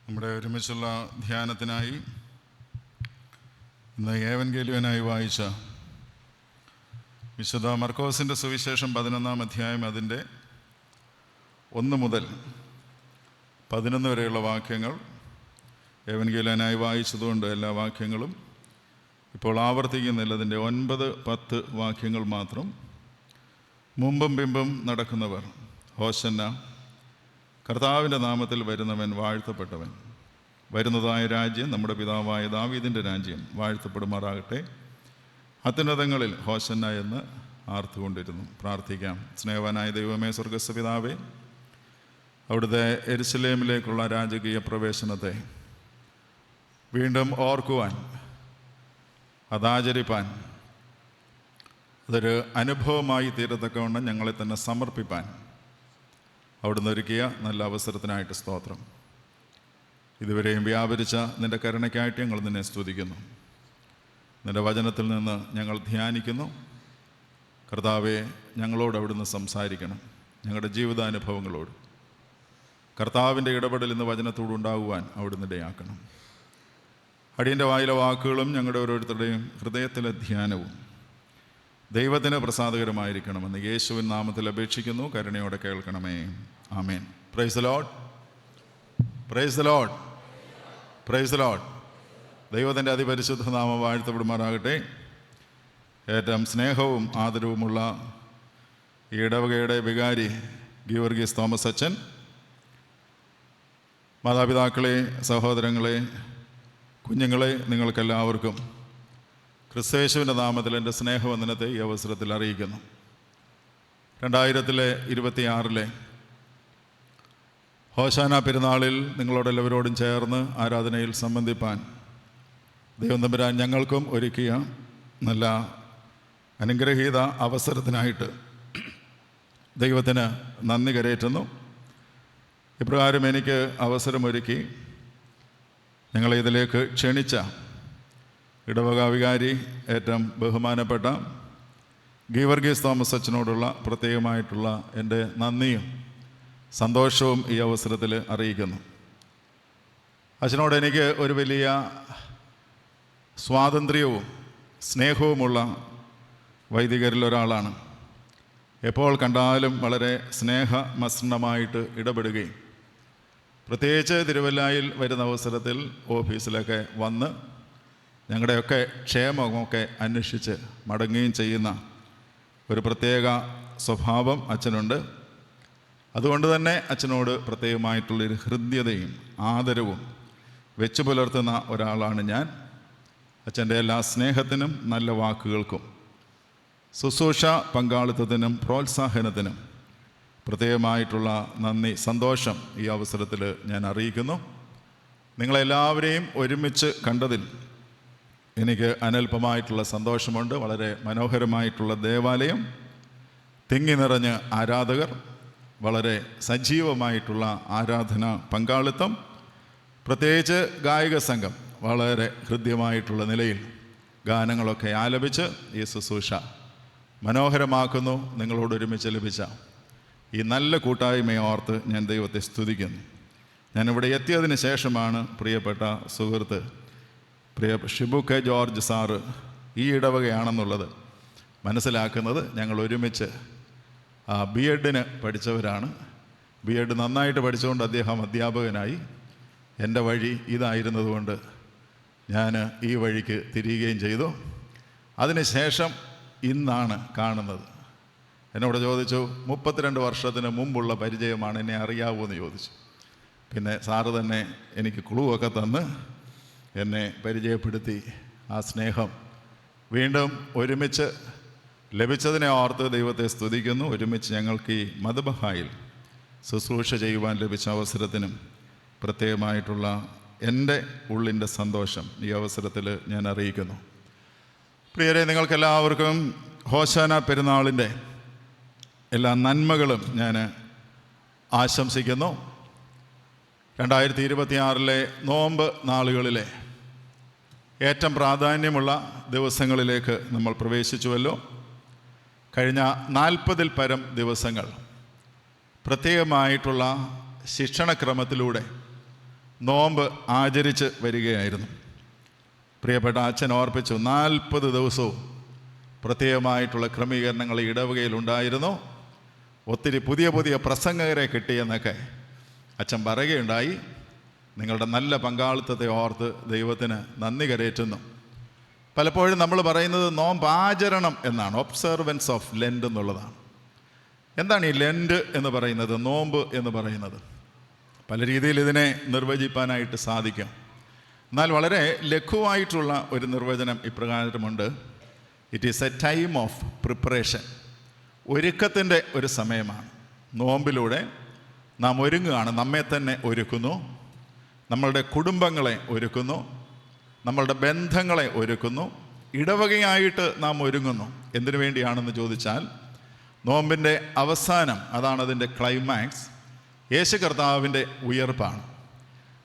നമ്മുടെ ഒരുമിച്ചുള്ള ധ്യാനത്തിനായി ഇന്ന് ഏവൻഗേലിയനായി വായിച്ച വിശുദ്ധ മർക്കോസിൻ്റെ സുവിശേഷം 11-ാം അധ്യായം അതിൻ്റെ 1 മുതൽ 11 വരെയുള്ള വാക്യങ്ങൾ ഏവൻഗേലിയനായി വായിച്ചതുകൊണ്ട് എല്ലാ വാക്യങ്ങളും ഇപ്പോൾ ആവർത്തിക്കുന്നില്ല. അതിൻ്റെ 9-10 വാക്യങ്ങൾ മാത്രം. മുമ്പും പിമ്പും നടക്കുന്നവർ ഹോശന്ന, കർത്താവിൻ്റെ നാമത്തിൽ വരുന്നവൻ വാഴ്ത്തപ്പെട്ടവൻ, വരുന്നതായ രാജ്യം നമ്മുടെ പിതാവായ ദാവീദിൻ്റെ രാജ്യം വാഴ്ത്തപ്പെടുമാറാകട്ടെ. അത്യുന്നതങ്ങളിൽ ഹോശന്ന എന്ന് ആർത്തുകൊണ്ടിരുന്നു. പ്രാർത്ഥിക്കാം. സ്നേഹവാനായ ദൈവമേ, സ്വർഗ്ഗസ്ഥ പിതാവേ, അവിടുത്തെ യെരുശലേമിലേക്കുള്ള രാജകീയ പ്രവേശനത്തെ വീണ്ടും ഓർക്കുവാൻ, അതാചരിപ്പാൻ, അതൊരു അനുഭവമായി തീരത്തക്കവണ്ണം ഞങ്ങളെ തന്നെ സമർപ്പിപ്പാൻ അവിടുന്ന് ഒരുക്കിയ നല്ല അവസരത്തിനായിട്ട് സ്തോത്രം. ഇതുവരെയും വ്യാപരിച്ച നിൻ്റെ കരുണയ്ക്കായിട്ട് ഞങ്ങൾ നിന്നെ സ്തുതിക്കുന്നു. നിൻ്റെ വചനത്തിൽ നിന്ന് ഞങ്ങൾ ധ്യാനിക്കുന്നു. കർത്താവെ, ഞങ്ങളോട് അവിടുന്ന് സംസാരിക്കണം. ഞങ്ങളുടെ ജീവിതാനുഭവങ്ങളോട് കർത്താവിൻ്റെ ഇടപെടൽ ഇന്ന് വചനത്തോടുണ്ടാകുവാൻ അവിടുന്ന് ഇടയാക്കണം. അടിയൻ്റെ വായിലെ വാക്കുകളും ഞങ്ങളുടെ ഓരോരുത്തരുടെയും ഹൃദയത്തിലെ ധ്യാനവും ദൈവത്തിന് പ്രസാദകരമായിരിക്കണമെന്ന് യേശുവിൻ നാമത്തിൽ അപേക്ഷിക്കുന്നു. കരുണയോടെ കേൾക്കണമേ. ആമേൻ. Praise the lord, praise the lord, praise the lord. ദൈവത്തിൻ്റെ അതിപരിശുദ്ധ നാമം വാഴ്ത്തപ്പെടുമാറാകട്ടെ. ഏറ്റവും സ്നേഹവും ആദരവുമുള്ള ഈ ഇടവകയുടെ വികാരി ഗീവർഗീസ് തോമസ് അച്ഛൻ, മാതാപിതാക്കളെ, സഹോദരങ്ങളെ, കുഞ്ഞുങ്ങളെ, നിങ്ങൾക്കെല്ലാവർക്കും ക്രിസ്തയേശുവിൻ്റെ നാമത്തിൽ എൻ്റെ സ്നേഹവന്ദനത്തെ ഈ അവസരത്തിൽ അറിയിക്കുന്നു. 2026 ഹോശാന പെരുന്നാളിൽ നിങ്ങളോടെല്ലാവരോടും ചേർന്ന് ആരാധനയിൽ സംബന്ധിപ്പാൻ ദൈവം തമ്പുരാൻ ഞങ്ങൾക്കും ഒരുക്കിയ നല്ല അനുഗ്രഹീത അവസരത്തിനായിട്ട് ദൈവത്തിന് നന്ദി കരേറ്റുന്നു. ഇപ്രകാരം എനിക്ക് അവസരമൊരുക്കി ഞങ്ങളെ ഇതിലേക്ക് ക്ഷണിച്ച ഇടവക വികാരി ഏറ്റവും ബഹുമാനപ്പെട്ട ഗീവർഗീസ് തോമസ് അച്ഛനോടുള്ള പ്രത്യേകമായിട്ടുള്ള എൻ്റെ നന്ദിയും സന്തോഷവും ഈ അവസരത്തിൽ അറിയിക്കുന്നു. അച്ഛനോട് എനിക്ക് ഒരു വലിയ സ്വാതന്ത്ര്യവും സ്നേഹവുമുള്ള വൈദികരിൽ ഒരാളാണ്. എപ്പോൾ കണ്ടാലും വളരെ സ്നേഹമസൃണമായിട്ട് ഇടപെടുകയും പ്രത്യേകിച്ച് തിരുവല്ലായിൽ വരുന്ന അവസരത്തിൽ ഓഫീസിലൊക്കെ വന്ന് ഞങ്ങളുടെയൊക്കെ ക്ഷേമമൊക്കെ അന്വേഷിച്ച് മടങ്ങുകയും ചെയ്യുന്ന ഒരു പ്രത്യേക സ്വഭാവം അച്ഛനുണ്ട്. അതുകൊണ്ട് തന്നെ അച്ഛനോട് പ്രത്യേകമായിട്ടുള്ളൊരു ഹൃദ്യതയും ആദരവും വെച്ചു പുലർത്തുന്ന ഒരാളാണ് ഞാൻ. അച്ഛൻ്റെ എല്ലാ സ്നേഹത്തിനും നല്ല വാക്കുകൾക്കും ശുശ്രൂഷ പങ്കാളിത്തത്തിനും പ്രോത്സാഹനത്തിനും പ്രത്യേകമായിട്ടുള്ള നന്ദി, സന്തോഷം ഈ അവസരത്തിൽ ഞാൻ അറിയിക്കുന്നു. നിങ്ങളെല്ലാവരെയും ഒരുമിച്ച് കണ്ടതിൽ എനിക്ക് അനൽപമായിട്ടുള്ള സന്തോഷമുണ്ട്. വളരെ മനോഹരമായിട്ടുള്ള ദേവാലയം, തിങ്ങി നിറഞ്ഞ് ആരാധകർ, വളരെ സജീവമായിട്ടുള്ള ആരാധന പങ്കാളിത്തം, പ്രത്യേകിച്ച് ഗായക സംഘം വളരെ ഹൃദ്യമായിട്ടുള്ള നിലയിൽ ഗാനങ്ങളൊക്കെ ആലപിച്ച് ഈ ശുശ്രൂഷ മനോഹരമാക്കുന്നു. നിങ്ങളോട് ഒരുമിച്ച് ലഭിച്ച ഈ നല്ല കൂട്ടായ്മയെ ഓർത്ത് ഞാൻ ദൈവത്തെ സ്തുതിക്കുന്നു. ഞാനിവിടെ എത്തിയതിന് ശേഷമാണ് പ്രിയപ്പെട്ട സുഹൃത്ത് ഷിബു കെ ജോർജ് സാറ് ഈ ഇടവകയാണെന്നുള്ളത് മനസ്സിലാക്കുന്നത്. ഞങ്ങൾ ഒരുമിച്ച് BEdന് പഠിച്ചവരാണ്. BEd നന്നായിട്ട് പഠിച്ചുകൊണ്ട് അദ്ദേഹം അധ്യാപകനായി. എൻ്റെ വഴി ഇതായിരുന്നതുകൊണ്ട് ഞാൻ ഈ വഴിക്ക് തിരിയുകയും ചെയ്തു. അതിനുശേഷം ഇന്നാണ് കാണുന്നത്. എന്നോട് ചോദിച്ചു, 32 വർഷത്തിന് മുമ്പുള്ള പരിചയമാണ്, എന്നെ അറിയാവോ എന്ന് ചോദിച്ചു. പിന്നെ സാറ് തന്നെ എനിക്ക് ക്ലൂവൊക്കെ തന്ന് എന്നെ പരിചയപ്പെടുത്തി. ആ സ്നേഹം വീണ്ടും ഒരുമിച്ച് ലഭിച്ചതിനെ ഓർത്ത് ദൈവത്തെ സ്തുതിക്കുന്നു. ഒരുമിച്ച് ഞങ്ങൾക്ക് ഈ മദ്ബഹായിൽ ശുശ്രൂഷ ചെയ്യുവാൻ ലഭിച്ച അവസരത്തിനും പ്രത്യേകമായിട്ടുള്ള എൻ്റെ ഉള്ളിൻ്റെ സന്തോഷം ഈ അവസരത്തിൽ ഞാൻ അറിയിക്കുന്നു. പ്രിയരെ, നിങ്ങൾക്കെല്ലാവർക്കും ഹോശാന പെരുന്നാളിൻ്റെ എല്ലാ നന്മകളും ഞാൻ ആശംസിക്കുന്നു. 2026 നോമ്പ് നാളുകളിലെ ഏറ്റവും പ്രാധാന്യമുള്ള ദിവസങ്ങളിലേക്ക് നമ്മൾ പ്രവേശിച്ചുവല്ലോ. കഴിഞ്ഞ 40-ൽ പരം ദിവസങ്ങൾ പ്രത്യേകമായിട്ടുള്ള ശിക്ഷണക്രമത്തിലൂടെ നോമ്പ് ആചരിച്ച് വരികയായിരുന്നു. പ്രിയപ്പെട്ട അച്ഛൻ ഓർപ്പിച്ചു, 40 ദിവസവും പ്രത്യേകമായിട്ടുള്ള ക്രമീകരണങ്ങൾ ഇടവകയിലുണ്ടായിരുന്നു. ഒത്തിരി പുതിയ പുതിയ പ്രസംഗകരെ കിട്ടിയെന്നൊക്കെ അച്ഛൻ പറയുകയുണ്ടായി. നിങ്ങളുടെ നല്ല പങ്കാളിത്തത്തെ ഓർത്ത് ദൈവത്തിന് നന്ദി കരേറ്റുന്നു. പലപ്പോഴും നമ്മൾ പറയുന്നത് നോമ്പ് ആചരണം എന്നാണ്, ഒബ്സർവൻസ് ഓഫ് ലെൻഡ് എന്നുള്ളതാണ്. എന്താണ് ഈ ലെൻഡ് എന്ന് പറയുന്നത്, നോമ്പ് എന്ന് പറയുന്നത്? പല രീതിയിൽ ഇതിനെ നിർവചിപ്പാനായിട്ട് സാധിക്കും. എന്നാൽ വളരെ ലഘുവായിട്ടുള്ള ഒരു നിർവചനം ഇപ്രകാരമുണ്ട്: it is a time of preparation. ഒരുക്കത്തിൻ്റെ ഒരു സമയമാണ്. നോമ്പിലൂടെ നാം ഒരുങ്ങുകയാണ്, നമ്മെ തന്നെ ഒരുക്കുന്നു, നമ്മളുടെ കുടുംബങ്ങളെ ഒരുക്കുന്നു, നമ്മളുടെ ബന്ധങ്ങളെ ഒരുക്കുന്നു, ഇടവകയായിട്ട് നാം ഒരുങ്ങുന്നു. എന്തിനു വേണ്ടിയാണെന്ന് ചോദിച്ചാൽ, നോമ്പിൻ്റെ അവസാനം, അതാണ് അതിൻ്റെ ക്ലൈമാക്സ്, യേശു കർത്താവിൻ്റെ ഉയർപ്പാണ്.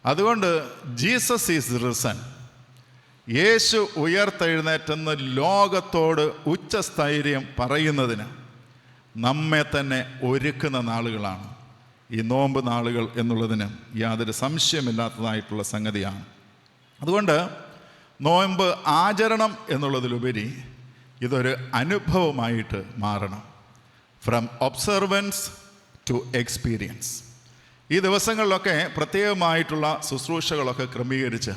അതുകൊണ്ട് ജീസസ് ഈസ് റിസൺ, യേശു ഉയർത്തെഴുന്നേറ്റെന്ന് ലോകത്തോട് ഉച്ചസ്ഥൈര്യം പറയുന്നതിന് നമ്മെ തന്നെ ഒരുക്കുന്ന നാളുകളാണ് ഈ നോമ്പ് നാളുകൾ എന്നുള്ളതിന് യാതൊരു സംശയമില്ലാത്തതായിട്ടുള്ള സംഗതിയാണ്. അതുകൊണ്ട് നോമ്പ് ആചരണം എന്നുള്ളതിലുപരി ഇതൊരു അനുഭവമായിട്ട് മാറണം. From observance to experience. ഈ ദിവസങ്ങളിലൊക്കെ പ്രത്യേകമായിട്ടുള്ള ശുശ്രൂഷകളൊക്കെ ക്രമീകരിച്ച്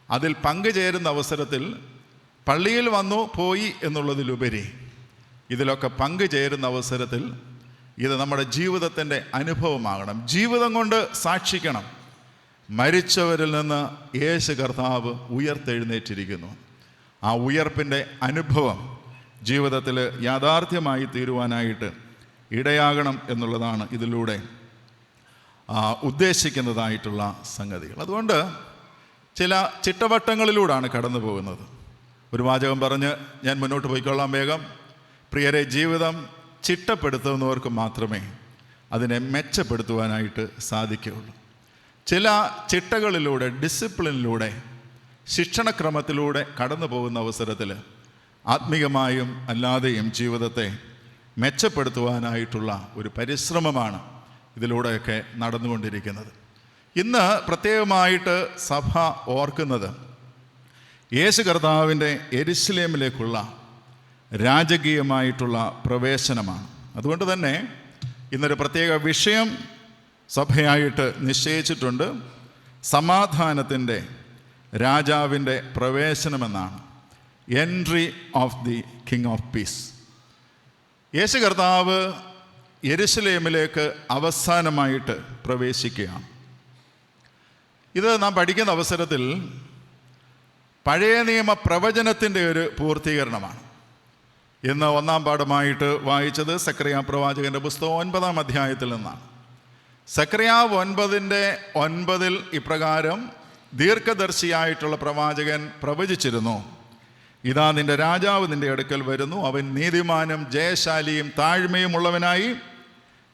അതിൽ പങ്കുചേരുന്ന അവസരത്തിൽ പള്ളിയിൽ വന്നു പോയി എന്നുള്ളതിലുപരി ഇതിലൊക്കെ പങ്കുചേരുന്ന അവസരത്തിൽ ഇത് നമ്മുടെ ജീവിതത്തിൻ്റെ അനുഭവമാകണം. ജീവിതം കൊണ്ട് സാക്ഷിക്കണം, മരിച്ചവരിൽ നിന്ന് യേശു കർത്താവ് ഉയർത്തെഴുന്നേറ്റിരിക്കുന്നു. ആ ഉയർപ്പിൻ്റെ അനുഭവം ജീവിതത്തിൽ യാഥാർത്ഥ്യമായി തീരുവാനായിട്ട് ഇടയാകണം എന്നുള്ളതാണ് ഇതിലൂടെ ഉദ്ദേശിക്കുന്നതായിട്ടുള്ള സംഗതികൾ. അതുകൊണ്ട് ചില ചിട്ടവട്ടങ്ങളിലൂടെയാണ് കടന്നു പോകുന്നത്. ഒരു വാചകം പറഞ്ഞ് ഞാൻ മുന്നോട്ട് പോയിക്കൊള്ളാം വേഗം. പ്രിയരെ, ജീവിതം ചിട്ടപ്പെടുത്തുന്നവർക്ക് മാത്രമേ അതിനെ മെച്ചപ്പെടുത്തുവാനായിട്ട് സാധിക്കുകയുള്ളൂ. ചില ചിട്ടകളിലൂടെ, ഡിസിപ്ലിനിലൂടെ, ശിക്ഷണക്രമത്തിലൂടെ കടന്നു പോകുന്ന അവസരത്തിൽ ആത്മീകമായും അല്ലാതെയും ജീവിതത്തെ മെച്ചപ്പെടുത്തുവാനായിട്ടുള്ള ഒരു പരിശ്രമമാണ് ഇതിലൂടെയൊക്കെ നടന്നുകൊണ്ടിരിക്കുന്നത്. ഇന്ന് പ്രത്യേകമായിട്ട് സഭ ഓർക്കുന്നത് യേശു കർത്താവിൻ്റെ യെരുശലേമിലേക്കുള്ള രാജകീയമായിട്ടുള്ള പ്രവേശനമാണ്. അതുകൊണ്ട് തന്നെ ഇന്നൊരു പ്രത്യേക വിഷയം സഭയായിട്ട് നിശ്ചയിച്ചിട്ടുണ്ട്. സമാധാനത്തിൻ്റെ രാജാവിൻ്റെ പ്രവേശനമെന്നാണ്. Entry of the king of peace. യേശു കർത്താവ് യെരുശലേമിലേക്ക് അവസാനമായിട്ട് പ്രവേശിക്കുകയാണ്. ഇത് നാം പഠിക്കുന്ന അവസരത്തിൽ പഴയ നിയമ പ്രവചനത്തിൻ്റെ ഒരു പൂർത്തീകരണമാണ്. ഇന്ന് ഒന്നാം പാഠമായിട്ട് വായിച്ചത് സെക്കറിയാ പ്രവാചകൻ്റെ പുസ്തകം 9-ാം അധ്യായത്തിൽ നിന്നാണ്. സെക്കറിയാ 9:9 ഇപ്രകാരം ദീർഘദർശിയായിട്ടുള്ള പ്രവാചകൻ പ്രവചിച്ചിരുന്നു: ഇതാ നിന്റെ രാജാവ് നിന്റെ അടുക്കൽ വരുന്നു, അവൻ നീതിമാനും ജയശാലിയും താഴ്മയും ഉള്ളവനായി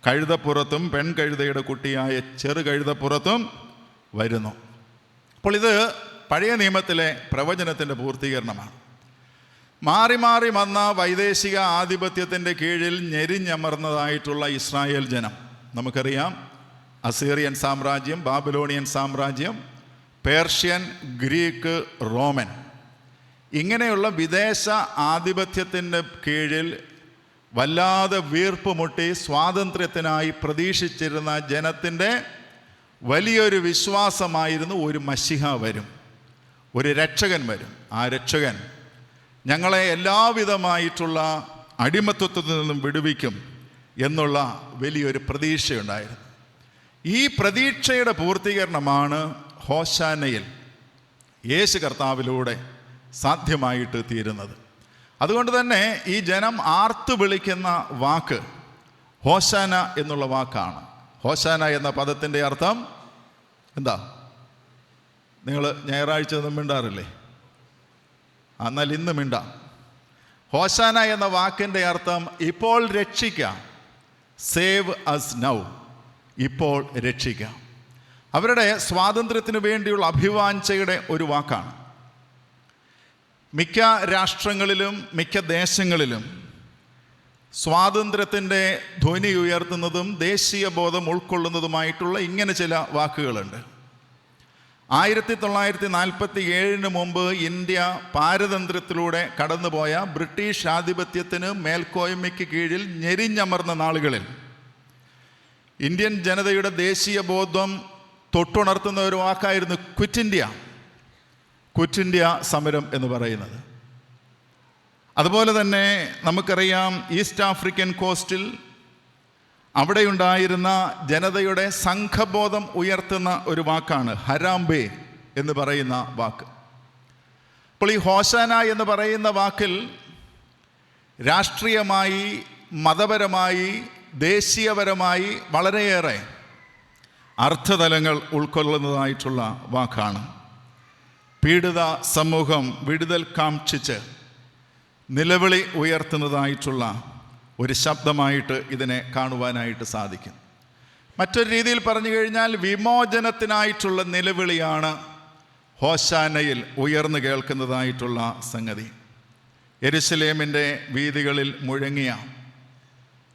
കഴുതപ്പുറത്തും പെൺകഴുതയുടെ കുട്ടിയായ ചെറു കഴുതപ്പുറത്തും വരുന്നു. അപ്പോൾ ഇത് പഴയ നിയമത്തിലെ പ്രവചനത്തിൻ്റെ പൂർത്തീകരണമാണ്. മാറി മാറി വന്ന വൈദേശിക ആധിപത്യത്തിൻ്റെ കീഴിൽ ഞെരിഞ്ഞമർന്നതായിട്ടുള്ള ഇസ്രായേൽ ജനം, നമുക്കറിയാം, അസീറിയൻ സാമ്രാജ്യം, ബാബിലോണിയൻ സാമ്രാജ്യം, പേർഷ്യൻ, ഗ്രീക്ക്, റോമൻ, ഇങ്ങനെയുള്ള വിദേശ ആധിപത്യത്തിൻ്റെ കീഴിൽ വല്ലാതെ വീർപ്പുമുട്ടി സ്വാതന്ത്ര്യത്തിനായി പ്രതീക്ഷിച്ചിരുന്ന ജനത്തിൻ്റെ വലിയൊരു വിശ്വാസമായിരുന്നു ഒരു മശിഹ വരും, ഒരു രക്ഷകൻ വരും. ആ രക്ഷകൻ ഞങ്ങളെ എല്ലാവിധമായിട്ടുള്ള അടിമത്വത്തിൽ നിന്നും വിടുവിക്കും എന്നുള്ള വലിയൊരു പ്രതീക്ഷയുണ്ടായിരുന്നു. ഈ പ്രതീക്ഷയുടെ പൂർത്തീകരണമാണ് ഹോശാനയിൽ യേശു കർത്താവിലൂടെ സാധ്യമായിട്ട് തീരുന്നത്. അതുകൊണ്ട് തന്നെ ഈ ജനം ആർത്തു വിളിക്കുന്ന വാക്ക് ഹോശാന എന്നുള്ള വാക്കാണ്. ഹോശാന എന്ന പദത്തിൻ്റെ അർത്ഥം എന്താ? നിങ്ങൾ ഞായറാഴ്ച ഒന്നും മിണ്ടാറില്ലേ? എന്നാൽ ഇന്ന് മിണ്ടാം. ഹോശാന എന്ന വാക്കിൻ്റെ അർത്ഥം ഇപ്പോൾ രക്ഷിക്കാം, സേവ് അസ് നൗ, ഇപ്പോൾ രക്ഷിക്കാം. അവരുടെ സ്വാതന്ത്ര്യത്തിന് വേണ്ടിയുള്ള അഭിവാഞ്ചയുടെ ഒരു വാക്കാണ്. മിക്ക രാഷ്ട്രങ്ങളിലും മിക്ക ദേശങ്ങളിലും സ്വാതന്ത്ര്യത്തിൻ്റെ ധ്വനി ഉയർത്തുന്നതും ദേശീയ ബോധം ഉൾക്കൊള്ളുന്നതുമായിട്ടുള്ള ഇങ്ങനെ ചില വാക്കുകളുണ്ട്. 1947 മുമ്പ് ഇന്ത്യ പാരതന്ത്ര്യത്തിലൂടെ കടന്നുപോയ ബ്രിട്ടീഷ് ആധിപത്യത്തിന് മേൽക്കോയ്മയ്ക്ക് കീഴിൽ ഞെരിഞ്ഞമർന്ന നാളുകളിൽ ഇന്ത്യൻ ജനതയുടെ ദേശീയ ബോധം തൊട്ടുണർത്തുന്ന ഒരു വാക്കായിരുന്നു ക്വിറ്റ് ഇന്ത്യ സമരം എന്ന് പറയുന്നത്. അതുപോലെ തന്നെ നമുക്കറിയാം, ഈസ്റ്റ് ആഫ്രിക്കൻ കോസ്റ്റിൽ അവിടെയുണ്ടായിരുന്ന ജനതയുടെ സംഘബോധം ഉയർത്തുന്ന ഒരു വാക്കാണ് ഹരാംബേ എന്ന് പറയുന്ന വാക്ക്. അപ്പോൾ ഈ ഹോസാന എന്ന് പറയുന്ന വാക്കിൽ രാഷ്ട്രീയമായി, മതപരമായി, ദേശീയപരമായി വളരെയേറെ അർത്ഥതലങ്ങൾ ഉൾക്കൊള്ളുന്നതായിട്ടുള്ള വാക്കാണ്. പീഡിത സമൂഹം വിടുതൽ കാക്ഷിച്ച് നിലവിളി ഉയർത്തുന്നതായിട്ടുള്ള ഒരു ശബ്ദമായിട്ട് ഇതിനെ കാണുവാനായിട്ട് സാധിക്കും. മറ്റൊരു രീതിയിൽ പറഞ്ഞു കഴിഞ്ഞാൽ വിമോചനത്തിനായിട്ടുള്ള നിലവിളിയാണ് ഹോശാനയിൽ ഉയർന്നു കേൾക്കുന്നതായിട്ടുള്ള സംഗതി. യെരുശലേമിൻ്റെ വീഥികളിൽ മുഴങ്ങിയ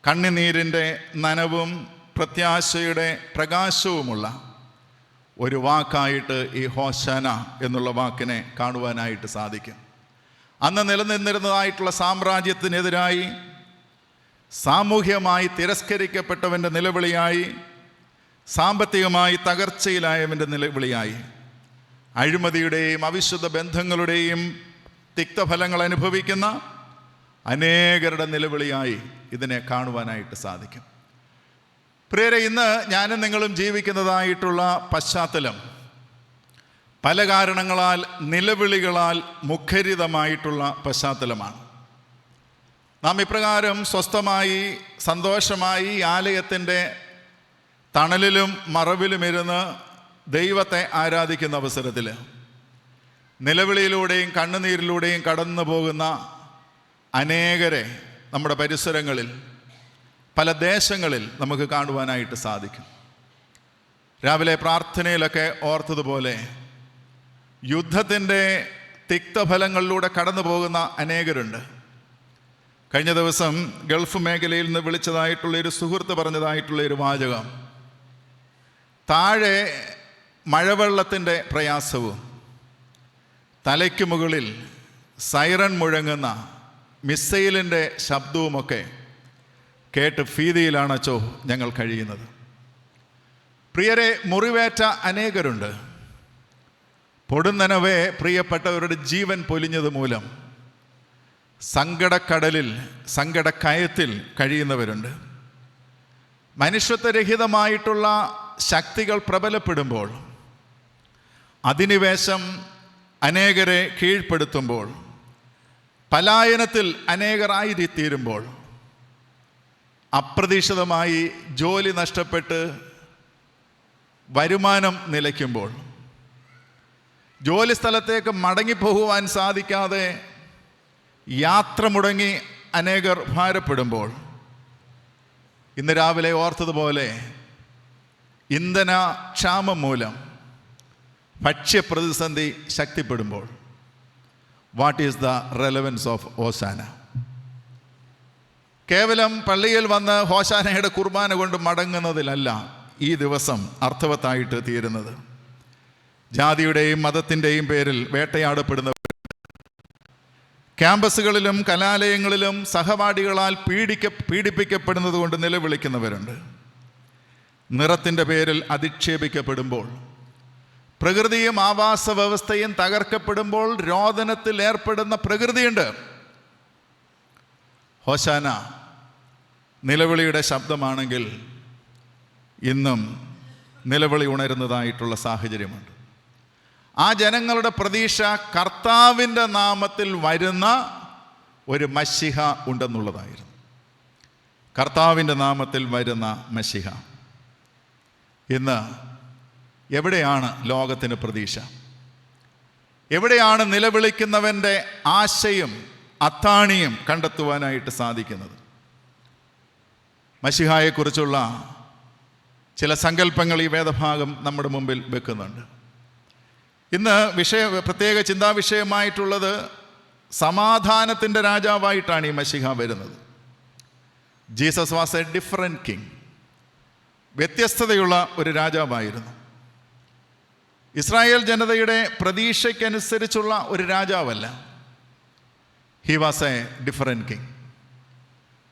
കണ്ണുനീരിൻ്റെ നനവും പ്രത്യാശയുടെ പ്രകാശവുമുള്ള ഒരു വാക്കായിട്ട് ഈ ഹോശാന എന്നുള്ള വാക്കിനെ കാണുവാനായിട്ട് സാധിക്കും. അന്ന് നിലനിന്നിരുന്നതായിട്ടുള്ള സാമ്രാജ്യത്തിനെതിരായി, സാമൂഹ്യമായി തിരസ്കരിക്കപ്പെട്ടവൻ്റെ നിലവിളിയായി, സാമ്പത്തികമായി തകർച്ചയിലായവൻ്റെ നിലവിളിയായി, അഴിമതിയുടെയും അവിശുദ്ധ ബന്ധങ്ങളുടെയും തിക്തഫലങ്ങൾ അനുഭവിക്കുന്ന അനേകരുടെ നിലവിളിയായി ഇതിനെ കാണുവാനായിട്ട് സാധിക്കും. പ്രിയരെ, ഇന്ന് ഞാനും നിങ്ങളും ജീവിക്കുന്നതായിട്ടുള്ള പശ്ചാത്തലം പല കാരണങ്ങളാൽ, നിലവിളികളാൽ മുഖരിതമായിട്ടുള്ള പശ്ചാത്തലമാണ്. നാം ഇപ്രകാരം സ്വസ്ഥമായി, സന്തോഷമായി ആലയത്തിൻ്റെ തണലിലും മറവിലും ഇരുന്ന് ദൈവത്തെ ആരാധിക്കുന്ന അവസരത്തിൽ നിലവിളിയിലൂടെയും കണ്ണുനീരിലൂടെയും കടന്നു പോകുന്ന അനേകരെ നമ്മുടെ പരിസരങ്ങളിൽ, പല ദേശങ്ങളിൽ നമുക്ക് കാണുവാനായിട്ട് സാധിക്കും. രാവിലെ പ്രാർത്ഥനയിലൊക്കെ ഓർത്തതുപോലെ യുദ്ധത്തിൻ്റെ തിക്തഫലങ്ങളിലൂടെ കടന്നു പോകുന്ന അനേകരുണ്ട്. കഴിഞ്ഞ ദിവസം ഗൾഫ് മേഖലയിൽ നിന്ന് വിളിച്ചതായിട്ടുള്ളൊരു സുഹൃത്ത് പറഞ്ഞതായിട്ടുള്ളൊരു വാചകം, താഴെ മഴവെള്ളത്തിൻ്റെ പ്രയാസവും തലയ്ക്ക് മുകളിൽ സൈറൺ മുഴങ്ങുന്ന മിസൈലിൻ്റെ ശബ്ദവുമൊക്കെ കേട്ട് ഭീതിയിലാണച്ചോ ഞങ്ങൾ കഴിയുന്നത്. പ്രിയരെ, മുറിവേറ്റ അനേകരുണ്ട്. പൊടുന്നനവേ പ്രിയപ്പെട്ടവരുടെ ജീവൻ പൊലിഞ്ഞത് മൂലം സങ്കടക്കടലിൽ, സങ്കടക്കയത്തിൽ കഴിയുന്നവരുണ്ട്. മനുഷ്യത്വരഹിതമായിട്ടുള്ള ശക്തികൾ പ്രബലപ്പെടുമ്പോൾ, അധിനിവേശം അനേകരെ കീഴ്പ്പെടുത്തുമ്പോൾ, പലായനത്തിൽ അനേകരായിത്തീരുമ്പോൾ, അപ്രതീക്ഷിതമായി ജോലി നഷ്ടപ്പെട്ട് വരുമാനം നിലയ്ക്കുമ്പോൾ, ജോലി സ്ഥലത്തേക്ക് മടങ്ങിപ്പോകുവാൻ സാധിക്കാതെ യാത്ര മുടങ്ങി അനേകർ ഭാരപ്പെടുമ്പോൾ, ഇന്ന് രാവിലെ ഓർത്തതുപോലെ ഇന്ധന ക്ഷാമം മൂലം ഭക്ഷ്യപ്രതിസന്ധി ശക്തിപ്പെടുമ്പോൾ, what is the relevance of hosanna? കേവലം പള്ളിയിൽ വന്ന് ഹോശാനയുടെ കുർബാന കൊണ്ട് മടങ്ങുന്നതിലല്ല ഈ ദിവസം അർത്ഥവത്തായിട്ട് തീരുന്നത്. ജാതിയുടെയും മതത്തിൻ്റെയും പേരിൽ വേട്ടയാടപ്പെടുന്നവർ, ക്യാമ്പസുകളിലും കലാലയങ്ങളിലും സഹപാഠികളാൽ പീഡിപ്പിക്കപ്പെടുന്നത് കൊണ്ട് നിലവിളിക്കുന്നവരുണ്ട്. നിറത്തിൻ്റെ പേരിൽ അധിക്ഷേപിക്കപ്പെടുമ്പോൾ, പ്രകൃതിയും ആവാസ വ്യവസ്ഥയും തകർക്കപ്പെടുമ്പോൾ രോദനത്തിൽ ഏർപ്പെടുന്ന പ്രകൃതിയുണ്ട്. ഹോശാന നിലവിളിയുടെ ശബ്ദമാണെങ്കിൽ ഇന്നും നിലവിളി ഉണരുന്നതായിട്ടുള്ള സാഹചര്യമുണ്ട്. ആ ജനങ്ങളുടെ പ്രതീക്ഷ കർത്താവിൻ്റെ നാമത്തിൽ വരുന്ന ഒരു മശിഹ ഉണ്ടെന്നുള്ളതായിരുന്നു. കർത്താവിൻ്റെ നാമത്തിൽ വരുന്ന മശിഹ. ഇന്ന് എവിടെയാണ് ലോകത്തിന് പ്രതീക്ഷ? എവിടെയാണ് നിലവിളിക്കുന്നവൻ്റെ ആശയും അത്താണിയും കണ്ടെത്തുവാനായിട്ട് സാധിക്കുന്നത്? മശിഹായെക്കുറിച്ചുള്ള ചില സങ്കല്പങ്ങൾ ഈ വേദഭാഗം നമ്മുടെ മുമ്പിൽ വെക്കുന്നുണ്ട്. ഇന്ന് പ്രത്യേക ചിന്താവിഷയമായിട്ടുള്ളത് സമാധാനത്തിൻ്റെ രാജാവായിട്ടാണ് ഈ മശിഹ വരുന്നത്. Jesus was a different king. വ്യത്യസ്തതയുള്ള ഒരു രാജാവായിരുന്നു. ഇസ്രായേൽ ജനതയുടെ പ്രതീക്ഷയ്ക്കനുസരിച്ചുള്ള ഒരു രാജാവല്ല. He was a different king.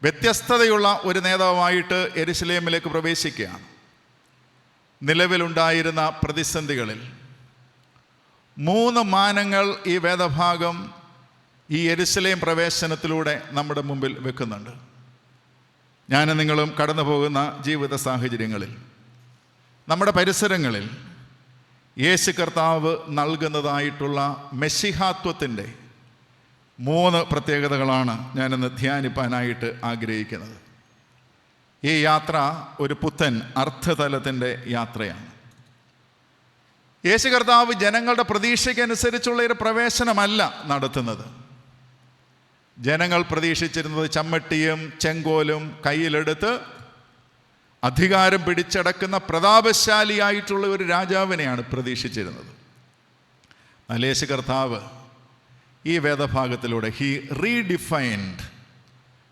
വ്യത്യസ്തതയുള്ള ഒരു നേതാവായിട്ട് യെരുശലേമിലേക്ക് പ്രവേശിക്കുകയാണ്. നിലവിലുണ്ടായിരുന്ന പ്രതിസന്ധികളിൽ 3 മാനങ്ങൾ ഈ വേദഭാഗം ഈ യെരുശലേം പ്രവേശനത്തിലൂടെ നമ്മുടെ മുമ്പിൽ വെക്കുന്നുണ്ട്. ഞാനും നിങ്ങളും കടന്നു പോകുന്ന ജീവിത സാഹചര്യങ്ങളിൽ, നമ്മുടെ പരിസരങ്ങളിൽ യേശു കർത്താവ് നൽകുന്നതായിട്ടുള്ള മെശിഹാത്വത്തിൻ്റെ 3 പ്രത്യേകതകളാണ് ഞാനിന്ന് ധ്യാനിപ്പാനായിട്ട് ആഗ്രഹിക്കുന്നത്. ഈ യാത്ര ഒരു പുത്തൻ അർത്ഥതലത്തിൻ്റെ യാത്രയാണ്. യേശു കർത്താവ് ജനങ്ങളുടെ പ്രതീക്ഷയ്ക്കനുസരിച്ചുള്ള ഒരു പ്രവേശനമല്ല നടത്തുന്നത്. ജനങ്ങൾ പ്രതീക്ഷിച്ചിരുന്നത് ചമ്മട്ടിയും ചെങ്കോലും കയ്യിലെടുത്ത് അധികാരം പിടിച്ചടക്കുന്ന പ്രതാപശാലിയായിട്ടുള്ള ഒരു രാജാവിനെയാണ് പ്രതീക്ഷിച്ചിരുന്നത്. എന്നാൽ യേശു കർത്താവ് ഈ വേദഭാഗത്തിലൂടെ he redefined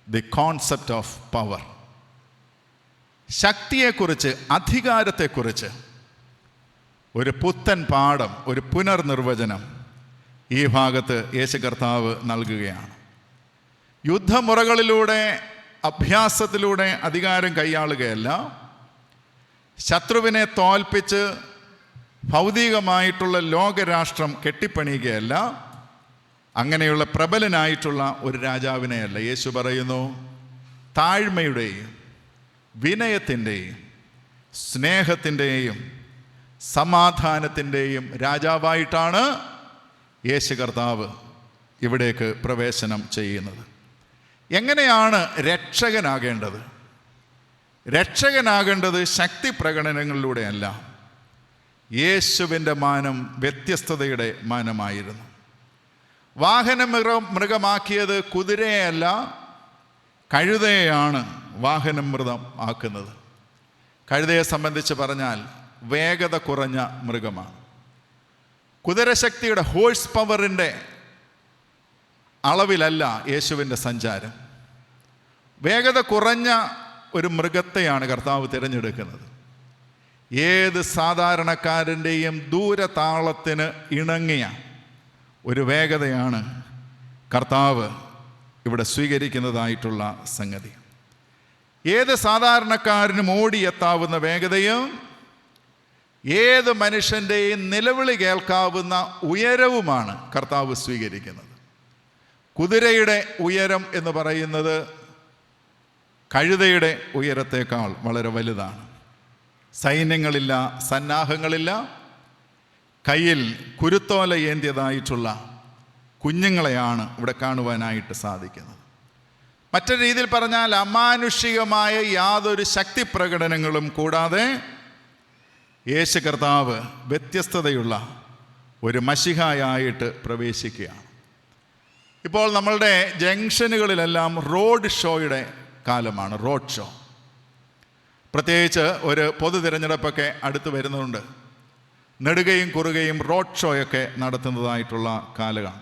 the concept of power. ശക്തിയെക്കുറിച്ച്, അധികാരത്തെക്കുറിച്ച് ഒരു പുത്തൻ പാഠം, ഒരു പുനർനിർവചനം ഈ ഭാഗത്ത് യേശു കർത്താവ് നൽകുകയാണ്. യുദ്ധമുറകളിലൂടെ, അഭ്യാസത്തിലൂടെ അധികാരം കൈയാളുകയല്ല, ശത്രുവിനെ തോൽപ്പിച്ച് ഭൗതികമായിട്ടുള്ള ലോകരാഷ്ട്രം കെട്ടിപ്പണിയുകയല്ല, അങ്ങനെയുള്ള പ്രബലനായിട്ടുള്ള ഒരു രാജാവിനെയല്ല. യേശു പറയുന്നു, താഴ്മയുടെയും വിനയത്തിൻ്റെയും സ്നേഹത്തിൻ്റെയും സമാധാനത്തിൻ്റെയും രാജാവായിട്ടാണ് യേശു കർത്താവ് ഇവിടേക്ക് പ്രവേശനം ചെയ്യുന്നത്. എങ്ങനെയാണ് രക്ഷകനാകേണ്ടത്? രക്ഷകനാകേണ്ടത് ശക്തി പ്രകടനങ്ങളിലൂടെയല്ല. യേശുവിൻ്റെ മാനം വ്യത്യസ്തതയുടെ മാനമായിരുന്നു. മൃഗമാക്കിയത് കുതിരയെയല്ല, കഴുതയെയാണ് മൃഗം ആക്കുന്നത്. കഴുതയെ സംബന്ധിച്ച് പറഞ്ഞാൽ വേഗത കുറഞ്ഞ മൃഗമാണ്. കുതിരശക്തിയുടെ ഹോഴ്സ് പവറിൻ്റെ അളവിലല്ല യേശുവിൻ്റെ സഞ്ചാരം. വേഗത കുറഞ്ഞ ഒരു മൃഗത്തെയാണ് കർത്താവ് തിരഞ്ഞെടുക്കുന്നത്. ഏത് സാധാരണക്കാരൻ്റെയും ദൂരതാളത്തിന് ഇണങ്ങിയ ഒരു വേഗതയാണ് കർത്താവ് ഇവിടെ സ്വീകരിക്കുന്നതായിട്ടുള്ള സംഗതി. ഏത് സാധാരണക്കാരനും ഓടിയെത്താവുന്ന വേഗതയും ഏത് മനുഷ്യൻ്റെയും നിലവിളി കേൾക്കാവുന്ന ഉയരവുമാണ് കർത്താവ് സ്വീകരിക്കുന്നത്. കുതിരയുടെ ഉയരം എന്ന് പറയുന്നത് കഴുതയുടെ ഉയരത്തേക്കാൾ വളരെ വലുതാണ്. സൈന്യങ്ങളില്ല, സന്നാഹങ്ങളില്ല, കയ്യിൽ കുരുത്തോല ഏന്തിയതായിട്ടുള്ള കുഞ്ഞുങ്ങളെയാണ് ഇവിടെ കാണുവാനായിട്ട് സാധിക്കുന്നത്. മറ്റൊരു രീതിയിൽ പറഞ്ഞാൽ അമാനുഷികമായ യാതൊരു ശക്തി പ്രകടനങ്ങളും കൂടാതെ യേശു കർത്താവ് വ്യത്യസ്തതയുള്ള ഒരു മശിഹായായിട്ട് പ്രവേശിക്കുകയാണ്. ഇപ്പോൾ നമ്മളുടെ ജംഗ്ഷനുകളിലെല്ലാം റോഡ് ഷോയുടെ കാലമാണ്, റോഡ് ഷോ. പ്രത്യേകിച്ച് ഒരു പൊതു തിരഞ്ഞെടുപ്പൊക്കെ അടുത്ത് വരുന്നുണ്ട്. നെടുകയും കുറുകയും റോഡ് ഷോയൊക്കെ നടത്തുന്നതായിട്ടുള്ള കാലമാണ്.